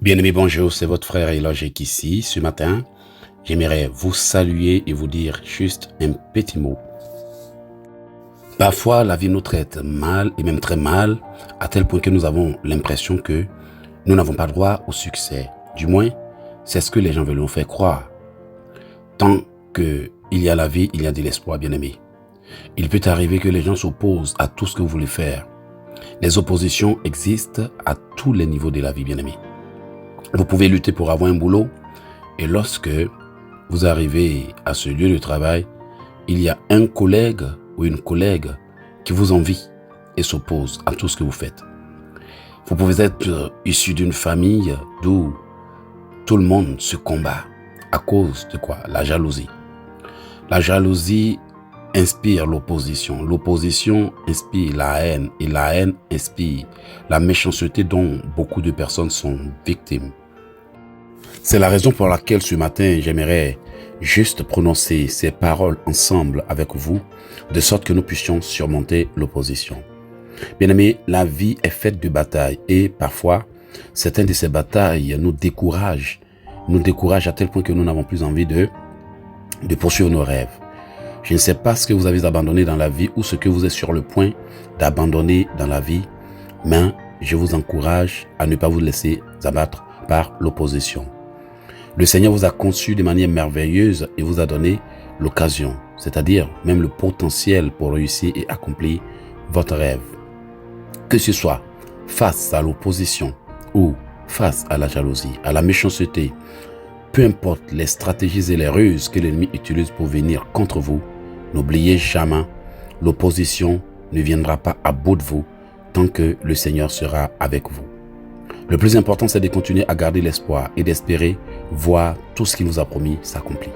Bien-aimés, bonjour, c'est votre frère Elogique ici. Ce matin, j'aimerais vous saluer et vous dire juste un petit mot. Parfois, la vie nous traite mal et même très mal, à tel point que nous avons l'impression que nous n'avons pas droit au succès. Du moins, c'est ce que les gens veulent nous faire croire. Tant qu'il y a la vie, il y a de l'espoir, bien-aimés. Il peut arriver que les gens s'opposent à tout ce que vous voulez faire. Les oppositions existent à tous les niveaux de la vie, bien-aimés. Vous pouvez lutter pour avoir un boulot et lorsque vous arrivez à ce lieu de travail, il y a un collègue ou une collègue qui vous envie et s'oppose à tout ce que vous faites. Vous pouvez être issu d'une famille d'où tout le monde se combat à cause de quoi? La jalousie. La jalousie inspire l'opposition. L'opposition inspire la haine et la haine inspire la méchanceté dont beaucoup de personnes sont victimes. C'est la raison pour laquelle ce matin, j'aimerais juste prononcer ces paroles ensemble avec vous, de sorte que nous puissions surmonter l'opposition. Bien-aimés, la vie est faite de batailles et parfois, certaines de ces batailles nous découragent à tel point que nous n'avons plus envie de poursuivre nos rêves. Je ne sais pas ce que vous avez abandonné dans la vie ou ce que vous êtes sur le point d'abandonner dans la vie, mais je vous encourage à ne pas vous laisser abattre par l'opposition. Le Seigneur vous a conçu de manière merveilleuse et vous a donné l'occasion, c'est-à-dire même le potentiel pour réussir et accomplir votre rêve. Que ce soit face à l'opposition ou face à la jalousie, à la méchanceté, peu importe les stratégies et les ruses que l'ennemi utilise pour venir contre vous, n'oubliez jamais, l'opposition ne viendra pas à bout de vous tant que le Seigneur sera avec vous. Le plus important, c'est de continuer à garder l'espoir et d'espérer voir tout ce qu'il nous a promis s'accomplir.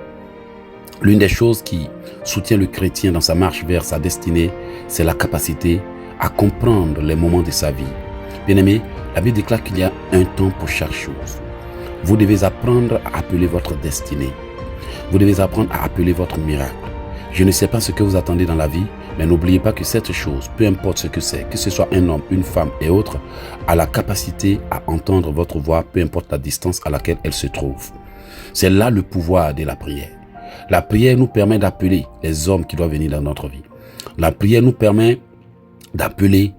L'une des choses qui soutient le chrétien dans sa marche vers sa destinée, c'est la capacité à comprendre les moments de sa vie. Bien-aimés, la Bible déclare qu'il y a un temps pour chaque chose. Vous devez apprendre à appeler votre destinée. Vous devez apprendre à appeler votre miracle. Je ne sais pas ce que vous attendez dans la vie, mais n'oubliez pas que cette chose, peu importe ce que c'est, que ce soit un homme, une femme et autres, a la capacité à entendre votre voix, peu importe la distance à laquelle elle se trouve. C'est là le pouvoir de la prière. La prière nous permet d'appeler les hommes qui doivent venir dans notre vie. La prière nous permet d'appeler.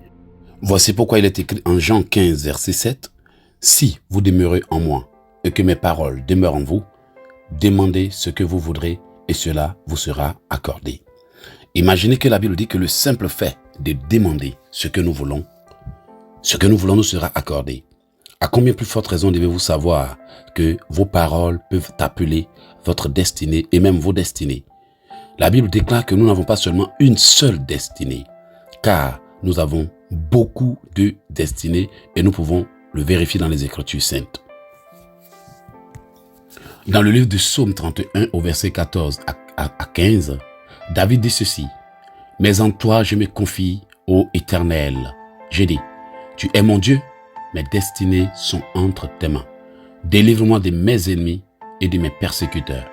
Voici pourquoi il est écrit en Jean 15, verset 7, « Si vous demeurez en moi et que mes paroles demeurent en vous, demandez ce que vous voudrez et cela vous sera accordé. » Imaginez que la Bible dit que le simple fait de demander ce que nous voulons nous sera accordé. À combien plus forte raison devez-vous savoir que vos paroles peuvent appeler votre destinée et même vos destinées? La Bible déclare que nous n'avons pas seulement une seule destinée, car nous avons beaucoup de destinées et nous pouvons le vérifier dans les Écritures saintes. Dans le livre de Psaume 31 au verset 14 à 15, David dit ceci, « Mais en toi je me confie, ô Éternel. J'ai dit, tu es mon Dieu, mes destinées sont entre tes mains. Délivre-moi de mes ennemis et de mes persécuteurs. »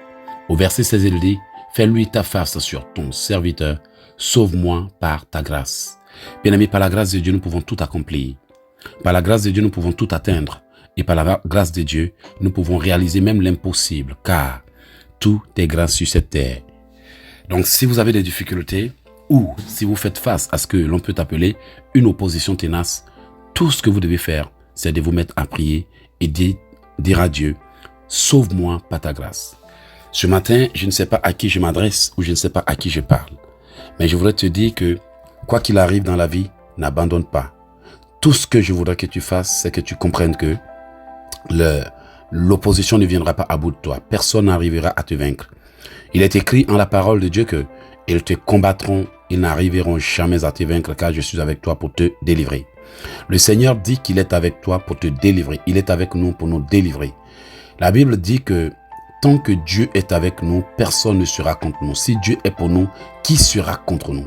Au verset 16, il dit, « Fais-lui ta face sur ton serviteur, sauve-moi par ta grâce. » Bien-aimés, par la grâce de Dieu, nous pouvons tout accomplir. Par la grâce de Dieu, nous pouvons tout atteindre. Et par la grâce de Dieu, nous pouvons réaliser même l'impossible, car tout est grâce sur cette terre. Donc, si vous avez des difficultés ou si vous faites face à ce que l'on peut appeler une opposition tenace, tout ce que vous devez faire, c'est de vous mettre à prier et dire à Dieu, « Sauve-moi par ta grâce. » Ce matin, je ne sais pas à qui je m'adresse ou je ne sais pas à qui je parle. Mais je voudrais te dire que, quoi qu'il arrive dans la vie, n'abandonne pas. Tout ce que je voudrais que tu fasses, c'est que tu comprennes que l'opposition ne viendra pas à bout de toi. Personne n'arrivera à te vaincre. Il est écrit en la parole de Dieu que ils te combattront, ils n'arriveront jamais à te vaincre car je suis avec toi pour te délivrer. Le Seigneur dit qu'il est avec toi pour te délivrer. Il est avec nous pour nous délivrer. La Bible dit que tant que Dieu est avec nous, personne ne sera contre nous. Si Dieu est pour nous, qui sera contre nous?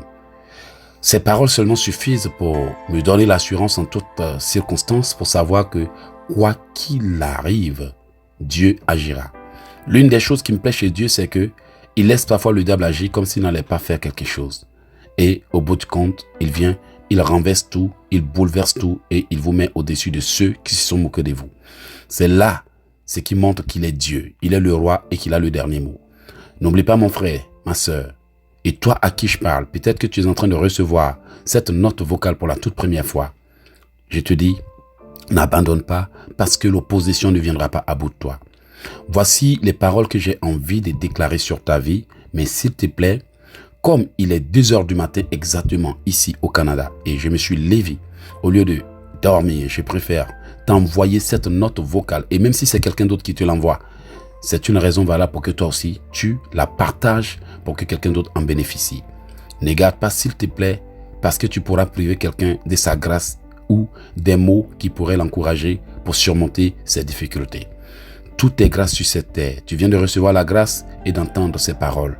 Ces paroles seulement suffisent pour me donner l'assurance en toutes circonstances pour savoir que quoi qu'il arrive, Dieu agira. L'une des choses qui me plaît chez Dieu, c'est que il laisse parfois le diable agir comme s'il n'allait pas faire quelque chose. Et au bout du compte, il vient il renverse tout, il bouleverse tout et il vous met au-dessus de ceux qui se sont moqués de vous. C'est là ce qui montre qu'il est Dieu, il est le roi et qu'il a le dernier mot. N'oublie pas mon frère, ma sœur, et toi à qui je parle, peut-être que tu es en train de recevoir cette note vocale pour la toute première fois. Je te dis, n'abandonne pas parce que l'opposition ne viendra pas à bout de toi. Voici les paroles que j'ai envie de déclarer sur ta vie, mais s'il te plaît, comme il est 2 heures du matin exactement ici au Canada et je me suis levé, au lieu de dormir, je préfère t'envoyer cette note vocale et même si c'est quelqu'un d'autre qui te l'envoie, c'est une raison valable pour que toi aussi tu la partages pour que quelqu'un d'autre en bénéficie. Ne garde pas s'il te plaît parce que tu pourras priver quelqu'un de sa grâce ou des mots qui pourraient l'encourager pour surmonter ses difficultés. Tout est grâce sur cette terre. Tu viens de recevoir la grâce et d'entendre ces paroles.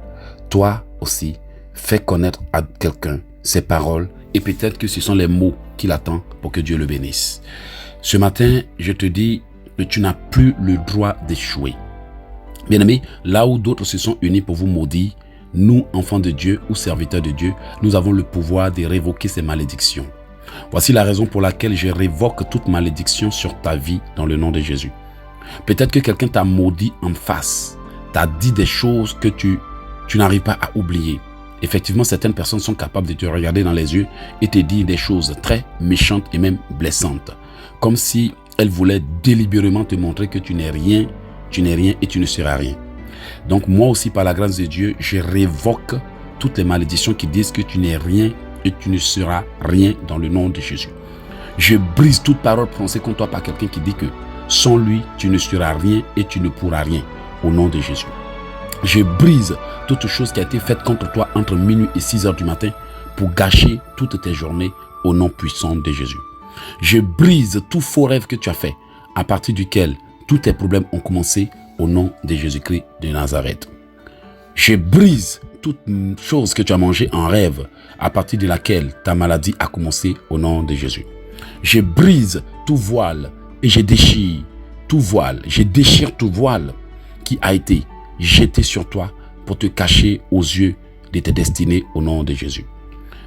Toi aussi, fais connaître à quelqu'un ces paroles et peut-être que ce sont les mots qu'il attend pour que Dieu le bénisse. Ce matin, je te dis que tu n'as plus le droit d'échouer. Bien-aimé, là où d'autres se sont unis pour vous maudire, nous, enfants de Dieu ou serviteurs de Dieu, nous avons le pouvoir de révoquer ces malédictions. Voici la raison pour laquelle je révoque toute malédiction sur ta vie dans le nom de Jésus. Peut-être que quelqu'un t'a maudit en face, t'a dit des choses que tu n'arrives pas à oublier. Effectivement, certaines personnes sont capables de te regarder dans les yeux et te dire des choses très méchantes et même blessantes. Comme si elles voulaient délibérément te montrer que tu n'es rien et tu ne seras rien. Donc moi aussi, par la grâce de Dieu, je révoque toutes les malédictions qui disent que tu n'es rien et tu ne seras rien dans le nom de Jésus. Je brise toute parole prononcée contre toi par quelqu'un qui dit que sans lui, tu ne seras rien et tu ne pourras rien au nom de Jésus. Je brise toute chose qui a été faite contre toi entre minuit et 6 heures du matin pour gâcher toutes tes journées au nom puissant de Jésus. Je brise tout faux rêve que tu as fait à partir duquel tous tes problèmes ont commencé au nom de Jésus-Christ de Nazareth. Je brise toute chose que tu as mangée en rêve à partir de laquelle ta maladie a commencé au nom de Jésus. Je brise tout voile et je déchire tout voile. Je déchire tout voile qui a été jeté sur toi pour te cacher aux yeux de tes destinées au nom de Jésus.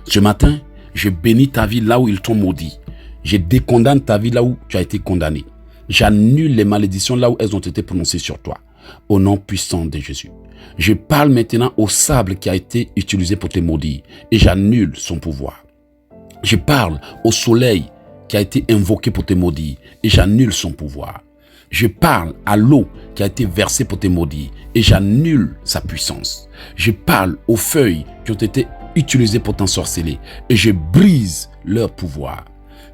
Ce matin, je bénis ta vie là où ils t'ont maudit. Je décondamne ta vie là où tu as été condamné. J'annule les malédictions là où elles ont été prononcées sur toi au nom puissant de Jésus. Je parle maintenant au sable qui a été utilisé pour te maudire et j'annule son pouvoir. Je parle au soleil qui a été invoqué pour te maudire et j'annule son pouvoir. Je parle à l'eau qui a été versée pour te maudire et j'annule sa puissance. Je parle aux feuilles qui ont été utilisées pour t'ensorceler et je brise leur pouvoir.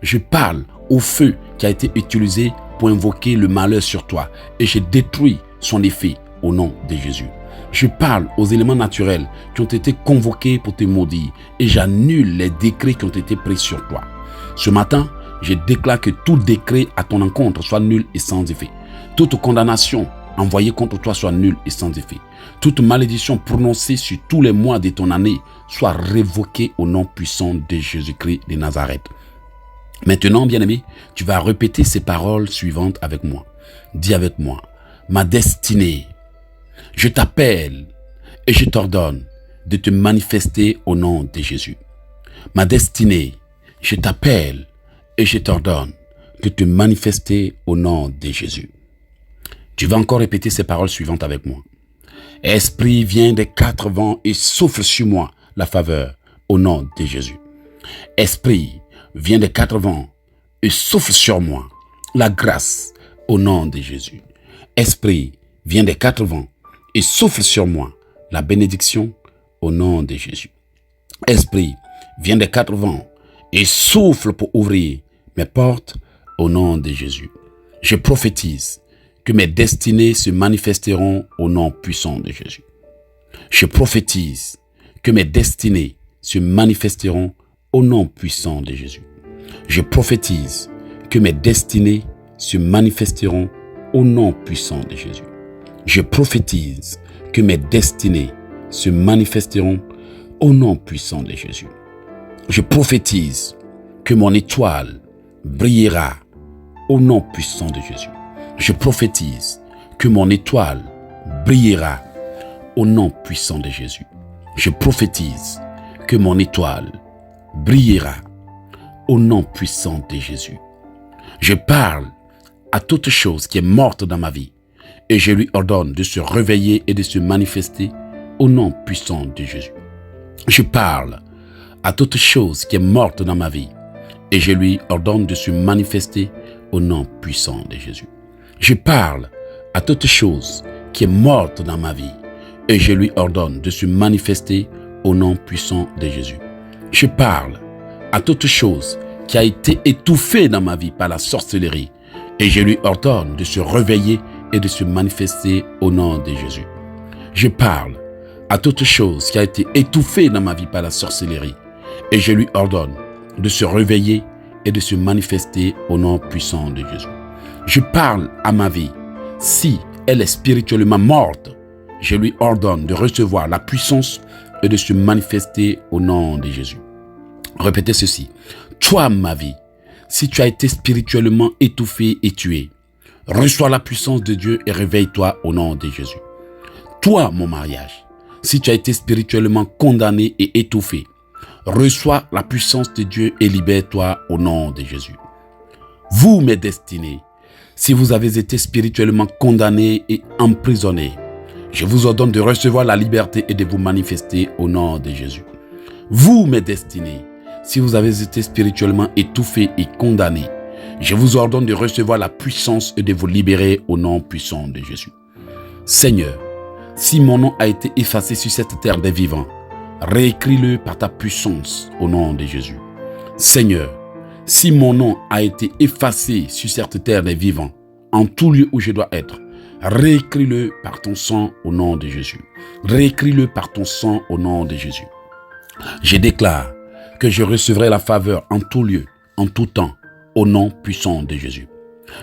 Je parle au feu qui a été utilisé pour invoquer le malheur sur toi et je détruis son effet au nom de Jésus. Je parle aux éléments naturels qui ont été convoqués pour te maudire et j'annule les décrets qui ont été pris sur toi. Ce matin, je déclare que tout décret à ton encontre soit nul et sans effet. Toute condamnation envoyée contre toi soit nulle et sans effet. Toute malédiction prononcée sur tous les mois de ton année soit révoquée au nom puissant de Jésus-Christ de Nazareth. Maintenant, bien-aimé, tu vas répéter ces paroles suivantes avec moi. Dis avec moi, ma destinée, je t'appelle et je t'ordonne de te manifester au nom de Jésus. Ma destinée, je t'appelle et je t'ordonne de te manifester au nom de Jésus. Tu vas encore répéter ces paroles suivantes avec moi. Esprit, viens des 4 vents et souffle sur moi la faveur au nom de Jésus. Esprit, viens des 4 vents et souffle sur moi la grâce au nom de Jésus. Esprit, viens des 4 vents et souffle sur moi la bénédiction au nom de Jésus. Esprit, viens des 4 vents et souffle pour ouvrir mes portes au nom de Jésus. Je prophétise que mes destinées se manifesteront au nom puissant de Jésus. Je prophétise que mes destinées se manifesteront au nom puissant de Jésus. Je prophétise que mes destinées se manifesteront au nom puissant de Jésus. Je prophétise que mes destinées se manifesteront au nom puissant de Jésus. Je prophétise que mon étoile brillera au nom puissant de Jésus. Je prophétise que mon étoile brillera au nom puissant de Jésus. Je prophétise que mon étoile brillera au nom puissant de Jésus. Je parle à toute chose qui est morte dans ma vie et je lui ordonne de se réveiller et de se manifester au nom puissant de Jésus. Je parle à toute chose qui est morte dans ma vie et je lui ordonne de se manifester au nom puissant de Jésus. Je parle à toute chose qui est morte dans ma vie et je lui ordonne de se manifester au nom puissant de Jésus. Je parle à toute chose qui a été étouffée dans ma vie par la sorcellerie et je lui ordonne de se réveiller et de se manifester au nom de Jésus. Je parle à toute chose qui a été étouffée dans ma vie par la sorcellerie et je lui ordonne de se réveiller et de se manifester au nom puissant de Jésus. Je parle à ma vie. Si elle est spirituellement morte, je lui ordonne de recevoir la puissance et de se manifester au nom de Jésus. Répétez ceci. Toi, ma vie, si tu as été spirituellement étouffé et tué, reçois la puissance de Dieu et réveille-toi au nom de Jésus. Toi, mon mariage, si tu as été spirituellement condamné et étouffé, reçois la puissance de Dieu et libère-toi au nom de Jésus. Vous, mes destinées, si vous avez été spirituellement condamnés et emprisonnés, je vous ordonne de recevoir la liberté et de vous manifester au nom de Jésus. Vous, mes destinées, si vous avez été spirituellement étouffés et condamnés, je vous ordonne de recevoir la puissance et de vous libérer au nom puissant de Jésus. Seigneur, si mon nom a été effacé sur cette terre des vivants, réécris-le par ta puissance au nom de Jésus. Seigneur, si mon nom a été effacé sur cette terre des vivants, en tout lieu où je dois être, réécris-le par ton sang au nom de Jésus. Réécris-le par ton sang au nom de Jésus. Je déclare que je recevrai la faveur en tout lieu, en tout temps, au nom puissant de Jésus.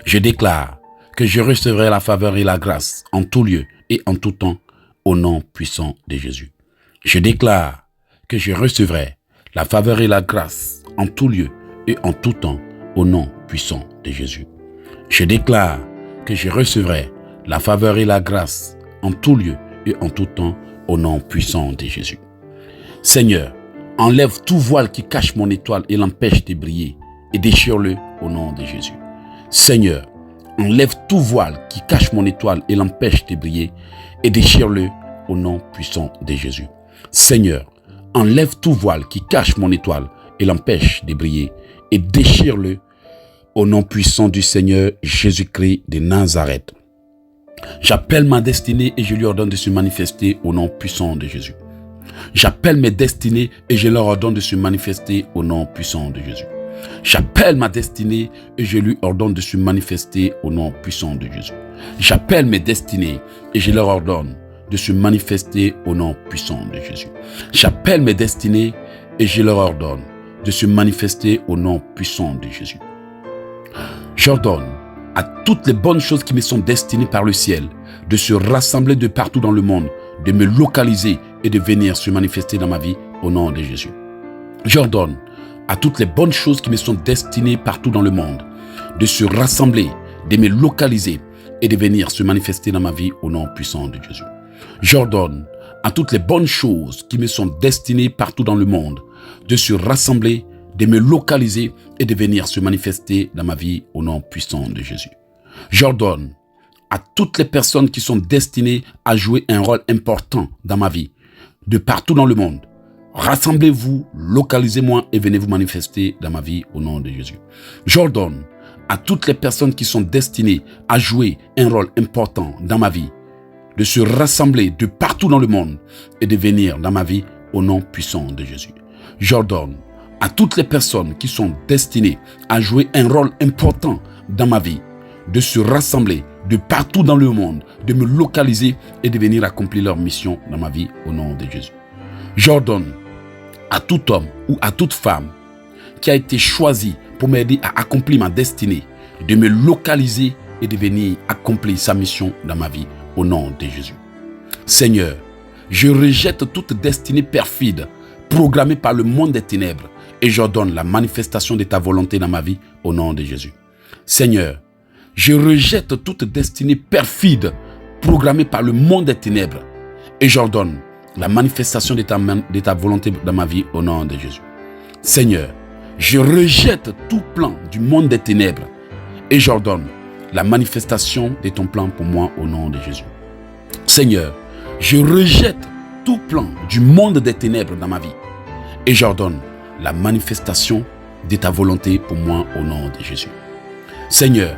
Je déclare que je recevrai la faveur et la grâce en tout lieu et en tout temps, au nom puissant de Jésus. Je déclare que je recevrai la faveur et la grâce en tout lieu et en tout temps, au nom puissant de Jésus. Je déclare que je recevrai la faveur et la grâce en tout lieu et en tout temps, au nom puissant de Jésus. Seigneur, enlève tout voile qui cache mon étoile et l'empêche de briller et déchire-le au nom de Jésus. Seigneur, enlève tout voile qui cache mon étoile et l'empêche de briller et déchire-le au nom puissant de Jésus. Seigneur, enlève tout voile qui cache mon étoile et l'empêche de briller et déchire-le au nom puissant du Seigneur Jésus-Christ de Nazareth. J'appelle ma destinée et je lui ordonne de se manifester au nom puissant de Jésus. J'appelle mes destinées et je leur ordonne de se manifester au nom puissant de Jésus. J'appelle ma destinée et je lui ordonne de se manifester au nom puissant de Jésus. J'appelle mes destinées et je leur ordonne de se manifester au nom puissant de Jésus. J'appelle mes destinées et je leur ordonne de se manifester au nom puissant de Jésus. J'ordonne à toutes les bonnes choses qui me sont destinées par le ciel de se rassembler de partout dans le monde, de me localiser et de venir se manifester dans ma vie au nom de Jésus. J'ordonne à toutes les bonnes choses qui me sont destinées partout dans le monde de se rassembler, de me localiser et de venir se manifester dans ma vie au nom puissant de Jésus. J'ordonne à toutes les bonnes choses qui me sont destinées partout dans le monde de se rassembler, de me localiser et de venir se manifester dans ma vie au nom puissant de Jésus. J'ordonne à toutes les personnes qui sont destinées à jouer un rôle important dans ma vie, de partout dans le monde, rassemblez-vous, localisez-moi et venez vous manifester dans ma vie au nom de Jésus. J'ordonne à toutes les personnes qui sont destinées à jouer un rôle important dans ma vie, de se rassembler de partout dans le monde et de venir dans ma vie au nom puissant de Jésus. J'ordonne à toutes les personnes qui sont destinées à jouer un rôle important dans ma vie, de se rassembler de partout dans le monde, de me localiser et de venir accomplir leur mission dans ma vie au nom de Jésus. J'ordonne à tout homme ou à toute femme qui a été choisi pour m'aider à accomplir ma destinée, de me localiser et de venir accomplir sa mission dans ma vie au nom de Jésus. Seigneur, je rejette toute destinée perfide programmée par le monde des ténèbres et j'ordonne la manifestation de ta volonté dans ma vie au nom de Jésus. Seigneur, je rejette toute destinée perfide programmée par le monde des ténèbres et j'ordonne la manifestation de ta volonté dans ma vie au nom de Jésus. Seigneur, Je rejette tout plan du monde des ténèbres et j'ordonne la manifestation de ton plan pour moi au nom de Jésus. Seigneur, je rejette tout plan du monde des ténèbres dans ma vie et j'ordonne la manifestation de ta volonté pour moi au nom de Jésus. Seigneur,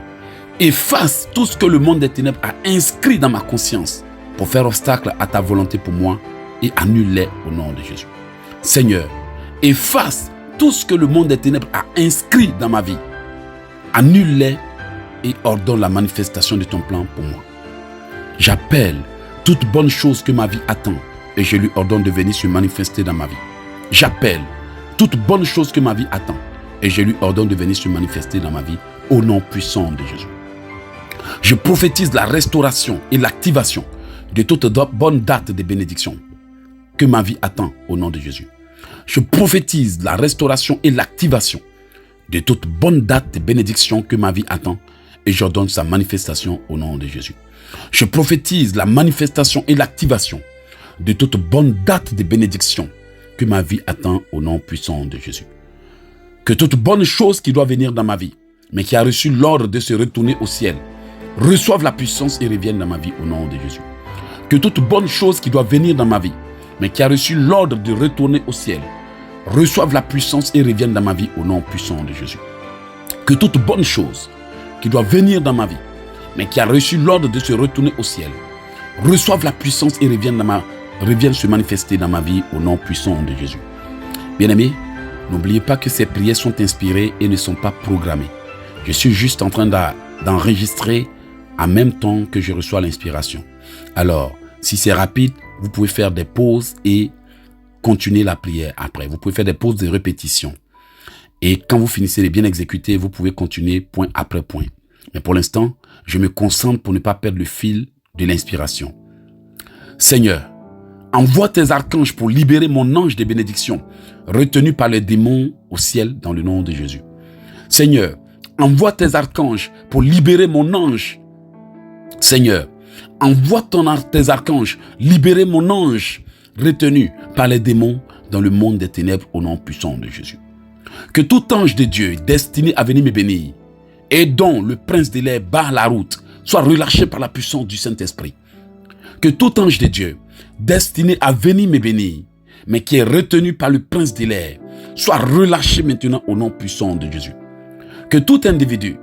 efface tout ce que le monde des ténèbres a inscrit dans ma conscience pour faire obstacle à ta volonté pour moi et annule-les au nom de Jésus. Seigneur, efface tout ce que le monde des ténèbres a inscrit dans ma vie. Annule-les et ordonne la manifestation de ton plan pour moi. J'appelle toute bonne chose que ma vie attend et je lui ordonne de venir se manifester dans ma vie. J'appelle toute bonne chose que ma vie attend et je lui ordonne de venir se manifester dans ma vie au nom puissant de Jésus. Je prophétise la restauration et l'activation de toute bonne date de bénédiction que ma vie attend au nom de Jésus. Je prophétise la restauration et l'activation de toute bonne date de bénédiction que ma vie attend et j'ordonne sa manifestation au nom de Jésus. Je prophétise la manifestation et l'activation de toute bonne date de bénédiction que ma vie attend au nom puissant de Jésus. Que toute bonne chose qui doit venir dans ma vie, mais qui a reçu l'ordre de se retourner au ciel, reçoive la puissance et revienne dans ma vie au nom de Jésus. Que toute bonne chose qui doit venir dans ma vie, mais qui a reçu l'ordre de retourner au ciel, reçoive la puissance et revienne dans ma vie au nom puissant de Jésus. Que toute bonne chose qui doit venir dans ma vie, mais qui a reçu l'ordre de se retourner au ciel, reçoive la puissance et revienne se manifester dans ma vie au nom puissant de Jésus. Bien-aimés, n'oubliez pas que ces prières sont inspirées et ne sont pas programmées. Je suis juste en train d'enregistrer en même temps que je reçois l'inspiration. Alors, si c'est rapide, vous pouvez faire des pauses et continuer la prière après. Vous pouvez faire des pauses de répétition. Et quand vous finissez de bien exécuter, vous pouvez continuer point après point. Mais pour l'instant, je me concentre pour ne pas perdre le fil de l'inspiration. Seigneur, envoie tes archanges pour libérer mon ange de bénédiction, retenu par les démons au ciel dans le nom de Jésus. Seigneur, envoie tes archanges pour libérer mon ange. Seigneur, envoie tes archanges libérer mon ange retenu par les démons dans le monde des ténèbres au nom puissant de Jésus. Que tout ange de Dieu destiné à venir me bénir et dont le prince de l'air barre la route soit relâché par la puissance du Saint-Esprit. Que tout ange de Dieu destiné à venir me bénir, mais qui est retenu par le prince de l'air, soit relâché maintenant au nom puissant de Jésus. Que tout individu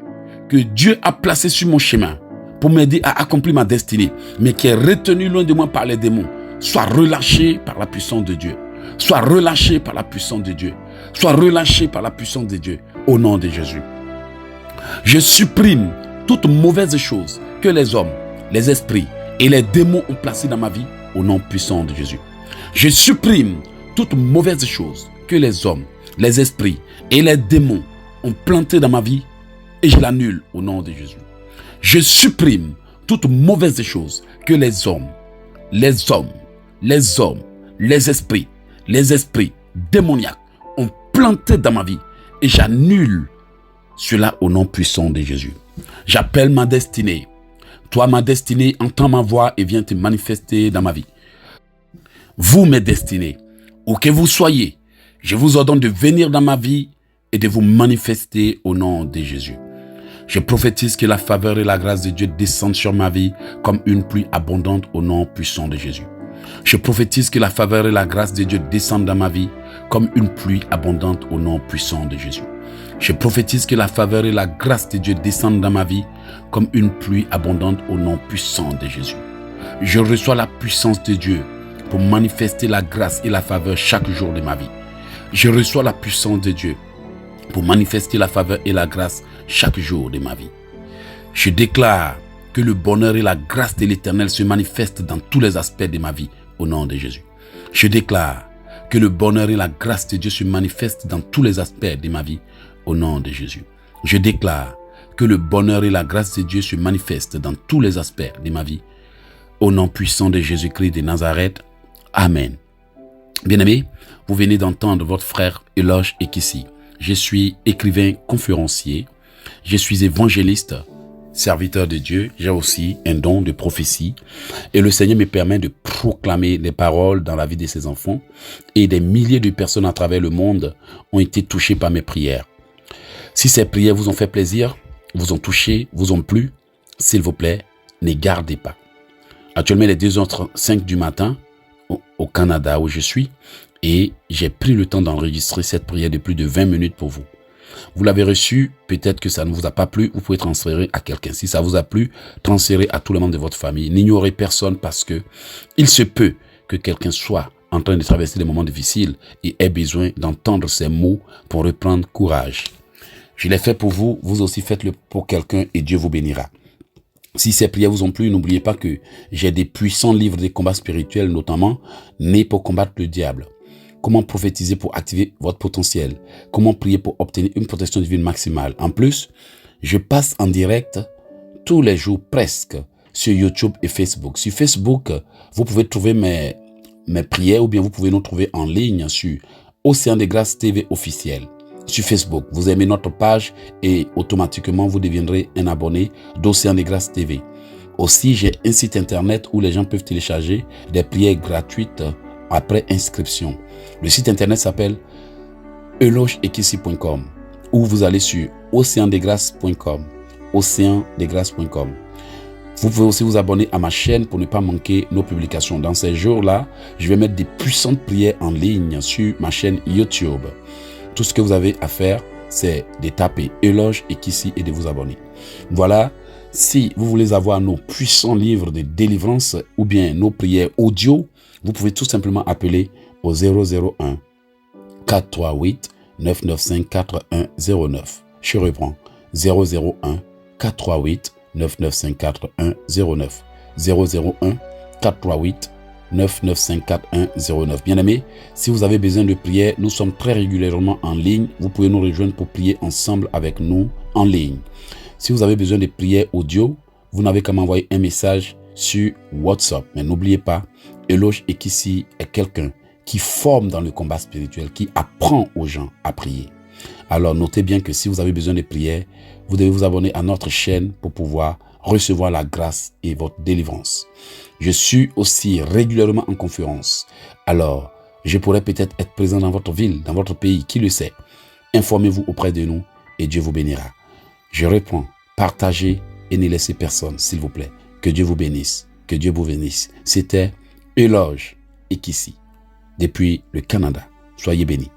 que Dieu a placé sur mon chemin pour m'aider à accomplir ma destinée, mais qui est retenu loin de moi par les démons, soit relâché par la puissance de Dieu. Soit relâché par la puissance de Dieu. Soit relâché par la puissance de Dieu au nom de Jésus. Je supprime toute mauvaise chose que les hommes, les esprits et les démons ont placé dans ma vie au nom puissant de Jésus. Je supprime toute mauvaise chose que les hommes, les esprits et les démons ont planté dans ma vie et je l'annule au nom de Jésus. Je supprime toute mauvaise chose que les hommes, les esprits démoniaques ont planté dans ma vie et j'annule cela au nom puissant de Jésus. J'appelle ma destinée. Toi, ma destinée, entends ma voix et viens te manifester dans ma vie. Vous, mes destinées, où que vous soyez, je vous ordonne de venir dans ma vie et de vous manifester au nom de Jésus. Je prophétise que la faveur et la grâce de Dieu descendent sur ma vie comme une pluie abondante au nom puissant de Jésus. Je prophétise que la faveur et la grâce de Dieu descendent dans ma vie comme une pluie abondante au nom puissant de Jésus. Je prophétise que la faveur et la grâce de Dieu descendent dans ma vie comme une pluie abondante au nom puissant de Jésus. Je reçois la puissance de Dieu pour manifester la grâce et la faveur chaque jour de ma vie. Je reçois la puissance de Dieu pour manifester la faveur et la grâce chaque jour de ma vie. Je déclare que le bonheur et la grâce de l'Éternel se manifestent dans tous les aspects de ma vie au nom de Jésus. Je déclare que le bonheur et la grâce de Dieu se manifestent dans tous les aspects de ma vie au nom de Jésus. Je déclare que le bonheur et la grâce de Dieu se manifestent dans tous les aspects de ma vie au nom puissant de Jésus-Christ de Nazareth. Amen. Bien-aimés, vous venez d'entendre votre frère Eloge Ekissi. Je suis écrivain conférencier. Je suis évangéliste. serviteur de Dieu, j'ai aussi un don de prophétie et le Seigneur me permet de proclamer des paroles dans la vie de ses enfants et des milliers de personnes à travers le monde ont été touchées par mes prières. Si ces prières vous ont fait plaisir, vous ont touché, vous ont plu, s'il vous plaît, ne gardez pas. Actuellement, il est 2h05 du matin au Canada où je suis et j'ai pris le temps d'enregistrer cette prière de plus de 20 minutes pour vous. Vous l'avez reçu, peut-être que ça ne vous a pas plu, vous pouvez transférer à quelqu'un. Si ça vous a plu, transférez à tout le monde de votre famille. N'ignorez personne parce que il se peut que quelqu'un soit en train de traverser des moments difficiles et ait besoin d'entendre ces mots pour reprendre courage. Je l'ai fait pour vous, vous aussi faites-le pour quelqu'un et Dieu vous bénira. Si ces prières vous ont plu, n'oubliez pas que j'ai des puissants livres de combats spirituels, notamment nés pour combattre le diable. Comment prophétiser pour activer votre potentiel. Comment prier pour obtenir une protection divine maximale. En plus, je passe en direct tous les jours presque sur YouTube et Facebook. Sur Facebook, vous pouvez trouver mes prières ou bien vous pouvez nous trouver en ligne sur Océan de Grâce TV officiel. Sur Facebook, vous aimez notre page et automatiquement vous deviendrez un abonné d'Océan de Grâce TV. Aussi, j'ai un site internet où les gens peuvent télécharger des prières gratuites après inscription. Le site internet s'appelle elogeekissi.com ou vous allez sur oceandegrace.com. oceandegrace.com. Vous pouvez aussi vous abonner à ma chaîne pour ne pas manquer nos publications. Dans ces jours-là, je vais mettre des puissantes prières en ligne sur ma chaîne YouTube. Tout ce que vous avez à faire, c'est de taper Eloge Ekissi et de vous abonner. Voilà, si vous voulez avoir nos puissants livres de délivrance ou bien nos prières audio, vous pouvez tout simplement appeler au 001 438 995 4109. Je reprends 001 438 995 4109. 001 438 995 4109. Bien-aimés, si vous avez besoin de prière, nous sommes très régulièrement en ligne. Vous pouvez nous rejoindre pour prier ensemble avec nous en ligne. Si vous avez besoin de prière audio, vous n'avez qu'à m'envoyer un message sur WhatsApp. Mais n'oubliez pas, Eloge Ekissi est quelqu'un qui forme dans le combat spirituel, qui apprend aux gens à prier. Alors notez bien que si vous avez besoin de prière, vous devez vous abonner à notre chaîne pour pouvoir recevoir la grâce et votre délivrance. Je suis aussi régulièrement en conférence. Alors, je pourrais peut-être être présent dans votre ville, dans votre pays, qui le sait. Informez-vous auprès de nous et Dieu vous bénira. Je reprends, partagez et ne laissez personne, s'il vous plaît. Que Dieu vous bénisse, que Dieu vous bénisse. C'était Eloge Ekissi, depuis le Canada. Soyez bénis.